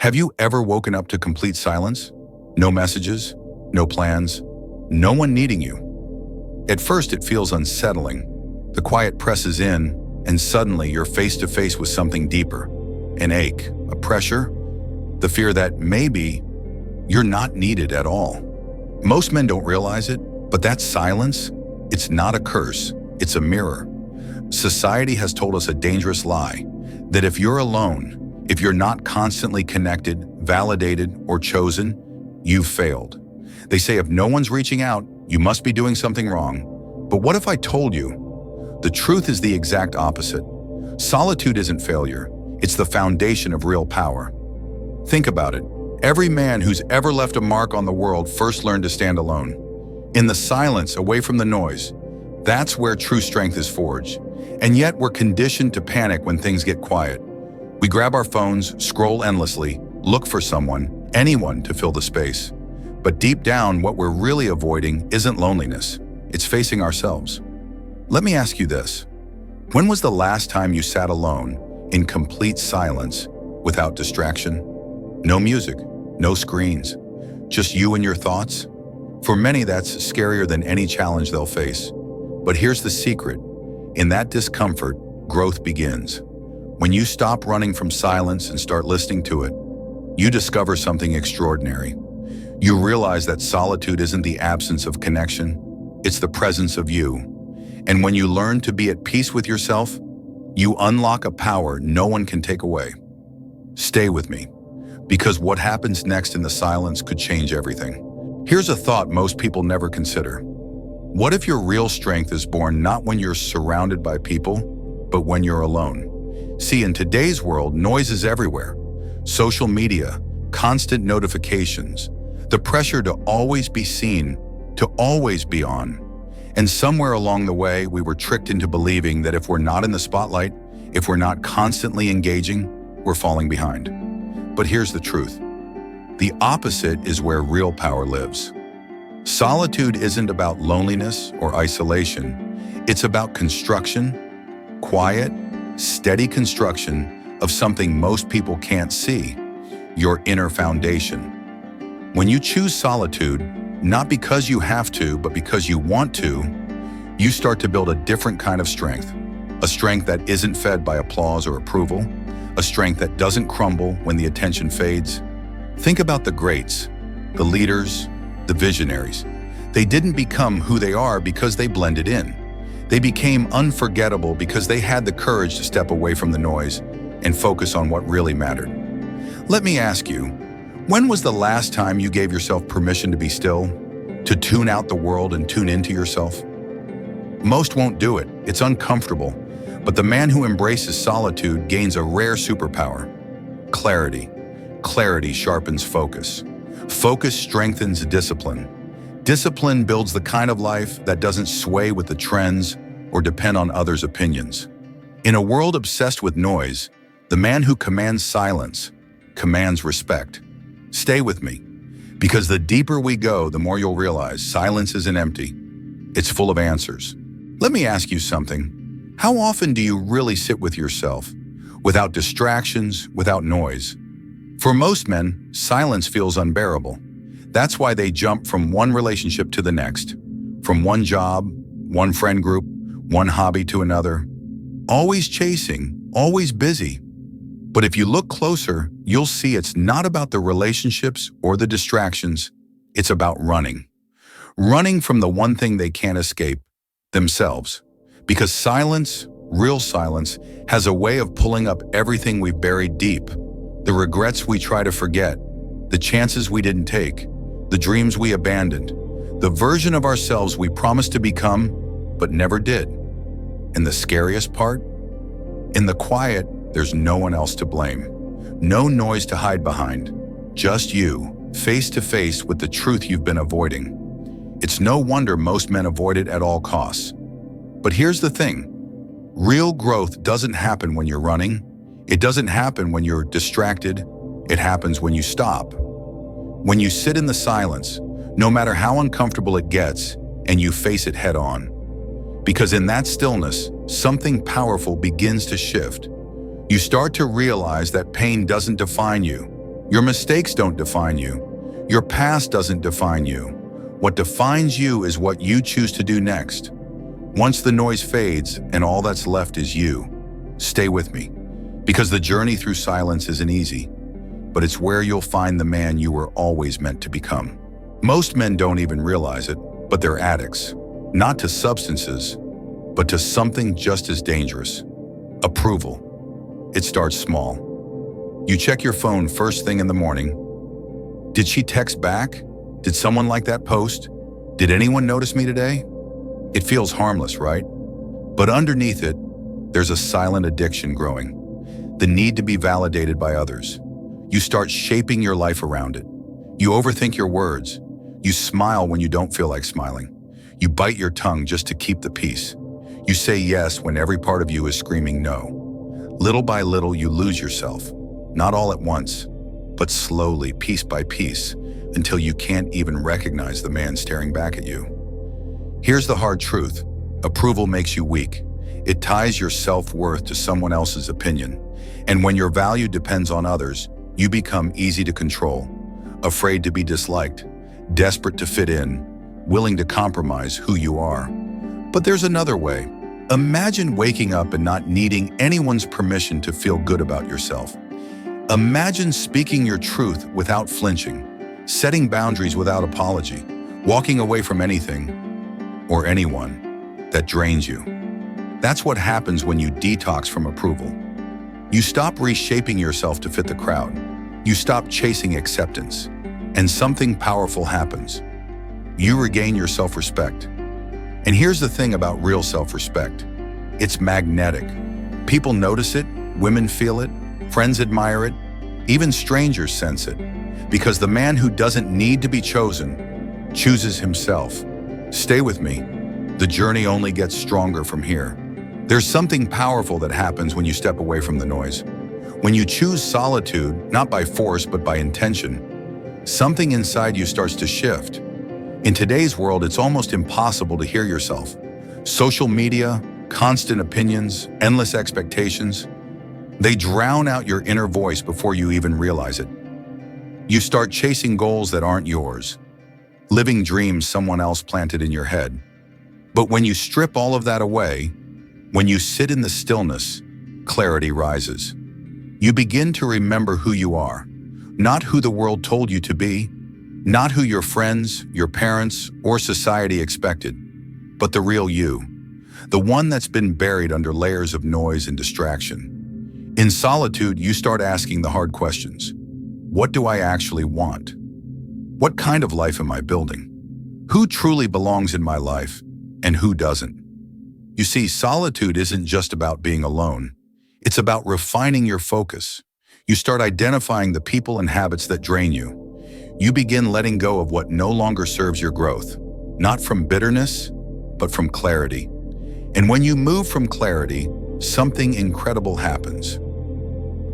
Have you ever woken up to complete silence? No messages, no plans, no one needing you. At first, it feels unsettling. The quiet presses in, and suddenly you're face to face with something deeper. An ache, a pressure, the fear that maybe you're not needed at all. Most men don't realize it, but that silence, it's not a curse, it's a mirror. Society has told us a dangerous lie, that if you're alone, if you're not constantly connected, validated, or chosen, you've failed. They say if no one's reaching out, you must be doing something wrong. But what if I told you? The truth is the exact opposite. Solitude isn't failure. It's the foundation of real power. Think about it. Every man who's ever left a mark on the world first learned to stand alone. In the silence, away from the noise. That's where true strength is forged. And yet we're conditioned to panic when things get quiet. We grab our phones, scroll endlessly, look for someone, anyone to fill the space. But deep down, what we're really avoiding isn't loneliness. It's facing ourselves. Let me ask you this. When was the last time you sat alone, in complete silence, without distraction? No music, no screens, just you and your thoughts? For many, that's scarier than any challenge they'll face. But here's the secret. In that discomfort, growth begins. When you stop running from silence and start listening to it, you discover something extraordinary. You realize that solitude isn't the absence of connection, it's the presence of you. And when you learn to be at peace with yourself, you unlock a power no one can take away. Stay with me, because what happens next in the silence could change everything. Here's a thought most people never consider. What if your real strength is born not when you're surrounded by people, but when you're alone? See, in today's world, noise is everywhere. Social media, constant notifications, the pressure to always be seen, to always be on. And somewhere along the way, we were tricked into believing that if we're not in the spotlight, if we're not constantly engaging, we're falling behind. But here's the truth. The opposite is where real power lives. Solitude isn't about loneliness or isolation. It's about construction, quiet, steady construction of something most people can't see, your inner foundation. When you choose solitude, not because you have to, but because you want to, you start to build a different kind of strength. A strength that isn't fed by applause or approval, a strength that doesn't crumble when the attention fades. Think about the greats, the leaders, the visionaries. They didn't become who they are because they blended in. They became unforgettable because they had the courage to step away from the noise and focus on what really mattered. Let me ask you, when was the last time you gave yourself permission to be still, to tune out the world and tune into yourself? Most won't do it. It's uncomfortable. But the man who embraces solitude gains a rare superpower: clarity. Clarity sharpens focus. Focus strengthens discipline. Discipline builds the kind of life that doesn't sway with the trends or depend on others' opinions. In a world obsessed with noise, the man who commands silence commands respect. Stay with me, because the deeper we go, the more you'll realize silence isn't empty. It's full of answers. Let me ask you something. How often do you really sit with yourself, without distractions, without noise? For most men, silence feels unbearable. That's why they jump from one relationship to the next, from one job, one friend group, one hobby to another. Always chasing, always busy. But if you look closer, you'll see it's not about the relationships or the distractions. It's about running. Running from the one thing they can't escape, themselves. Because silence, real silence, has a way of pulling up everything we've buried deep. The regrets we try to forget, the chances we didn't take, the dreams we abandoned, the version of ourselves we promised to become, but never did. And the scariest part? In the quiet, there's no one else to blame. No noise to hide behind. Just you, face to face with the truth you've been avoiding. It's no wonder most men avoid it at all costs. But here's the thing. Real growth doesn't happen when you're running. It doesn't happen when you're distracted. It happens when you stop. When you sit in the silence, no matter how uncomfortable it gets, and you face it head on. Because in that stillness, something powerful begins to shift. You start to realize that pain doesn't define you. Your mistakes don't define you. Your past doesn't define you. What defines you is what you choose to do next. Once the noise fades and all that's left is you, stay with me. Because the journey through silence isn't easy, but it's where you'll find the man you were always meant to become. Most men don't even realize it, but they're addicts. Not to substances, but to something just as dangerous. Approval. It starts small. You check your phone first thing in the morning. Did she text back? Did someone like that post? Did anyone notice me today? It feels harmless, right? But underneath it, there's a silent addiction growing. The need to be validated by others. You start shaping your life around it. You overthink your words. You smile when you don't feel like smiling. You bite your tongue just to keep the peace. You say yes when every part of you is screaming no. Little by little, you lose yourself. Not all at once, but slowly, piece by piece, until you can't even recognize the man staring back at you. Here's the hard truth. Approval makes you weak. It ties your self-worth to someone else's opinion. And when your value depends on others, you become easy to control, afraid to be disliked, desperate to fit in, willing to compromise who you are. But there's another way. Imagine waking up and not needing anyone's permission to feel good about yourself. Imagine speaking your truth without flinching, setting boundaries without apology, walking away from anything or anyone that drains you. That's what happens when you detox from approval. You stop reshaping yourself to fit the crowd. You stop chasing acceptance, and something powerful happens. You regain your self-respect. And here's the thing about real self-respect. It's magnetic. People notice it, women feel it, friends admire it, even strangers sense it. Because the man who doesn't need to be chosen chooses himself. Stay with me. The journey only gets stronger from here. There's something powerful that happens when you step away from the noise. When you choose solitude, not by force but by intention, something inside you starts to shift. In today's world, it's almost impossible to hear yourself. Social media, constant opinions, endless expectations, they drown out your inner voice before you even realize it. You start chasing goals that aren't yours, living dreams someone else planted in your head. But when you strip all of that away, when you sit in the stillness, clarity rises. You begin to remember who you are, not who the world told you to be, not who your friends, your parents, or society expected, but the real you, the one that's been buried under layers of noise and distraction. In solitude, you start asking the hard questions. What do I actually want? What kind of life am I building? Who truly belongs in my life, and who doesn't? You see, solitude isn't just about being alone. It's about refining your focus. You start identifying the people and habits that drain you. You begin letting go of what no longer serves your growth, not from bitterness, but from clarity. And when you move from clarity, something incredible happens.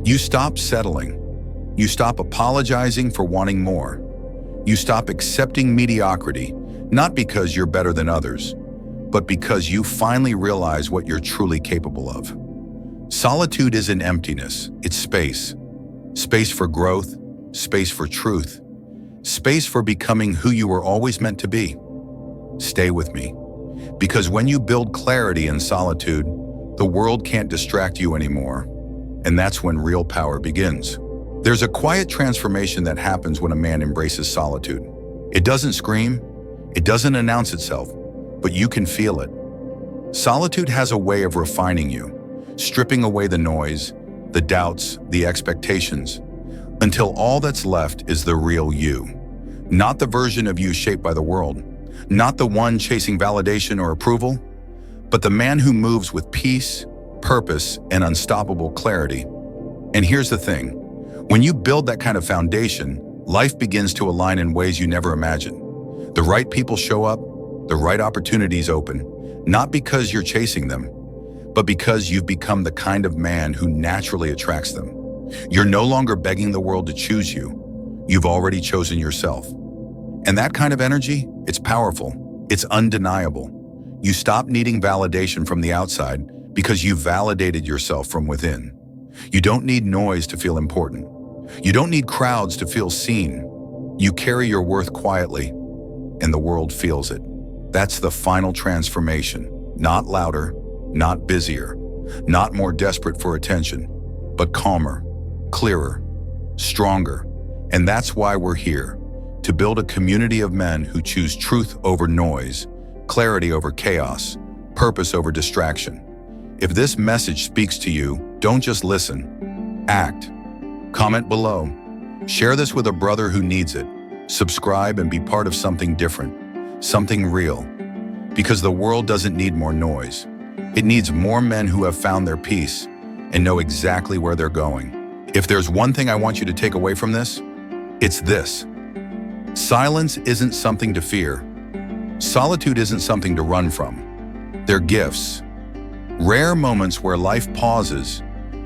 You stop settling. You stop apologizing for wanting more. You stop accepting mediocrity, not because you're better than others, but because you finally realize what you're truly capable of. Solitude isn't emptiness, it's space. Space for growth, space for truth, space for becoming who you were always meant to be. Stay with me, because when you build clarity in solitude, the world can't distract you anymore, and that's when real power begins. There's a quiet transformation that happens when a man embraces solitude. It doesn't scream, it doesn't announce itself, but you can feel it. Solitude has a way of refining you, stripping away the noise, the doubts, the expectations, until all that's left is the real you. Not the version of you shaped by the world, not the one chasing validation or approval, but the man who moves with peace, purpose, and unstoppable clarity. And here's the thing, when you build that kind of foundation, life begins to align in ways you never imagined. The right people show up, the right opportunities open, not because you're chasing them, but because you've become the kind of man who naturally attracts them. You're no longer begging the world to choose you. You've already chosen yourself. And that kind of energy, it's powerful. It's undeniable. You stop needing validation from the outside because you've validated yourself from within. You don't need noise to feel important. You don't need crowds to feel seen. You carry your worth quietly, and the world feels it. That's the final transformation. Not louder, not busier, not more desperate for attention, but calmer, clearer, stronger. And that's why we're here, to build a community of men who choose truth over noise, clarity over chaos, purpose over distraction. If this message speaks to you, don't just listen, act. Comment below. Share this with a brother who needs it. Subscribe and be part of something different, something real. Because the world doesn't need more noise. It needs more men who have found their peace and know exactly where they're going. If there's one thing I want you to take away from this, it's this. Silence isn't something to fear. Solitude isn't something to run from. They're gifts. Rare moments where life pauses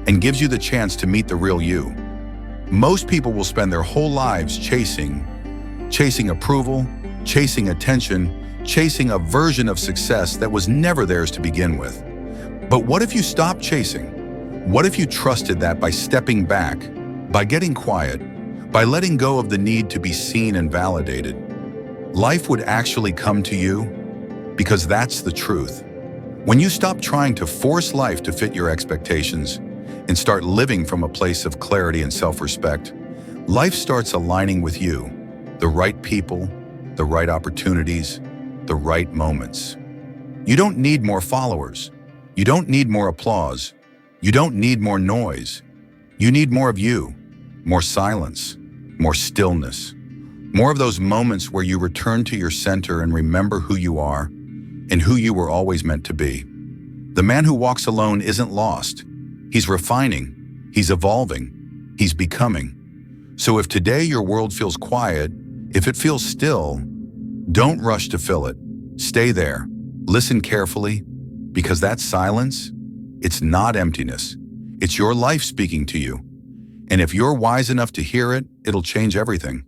and gives you the chance to meet the real you. Most people will spend their whole lives chasing approval, chasing attention, chasing a version of success that was never theirs to begin with. But what if you stopped chasing? What if you trusted that by stepping back, by getting quiet, by letting go of the need to be seen and validated? Life would actually come to you, because that's the truth. When you stop trying to force life to fit your expectations and start living from a place of clarity and self-respect, life starts aligning with you, the right people, the right opportunities, the right moments. You don't need more followers. You don't need more applause. You don't need more noise. You need more of you, more silence, more stillness, more of those moments where you return to your center and remember who you are and who you were always meant to be. The man who walks alone isn't lost. He's refining, he's evolving, he's becoming. So if today your world feels quiet, if it feels still, don't rush to fill it. Stay there. Listen carefully, because that silence, it's not emptiness. It's your life speaking to you. And if you're wise enough to hear it, it'll change everything.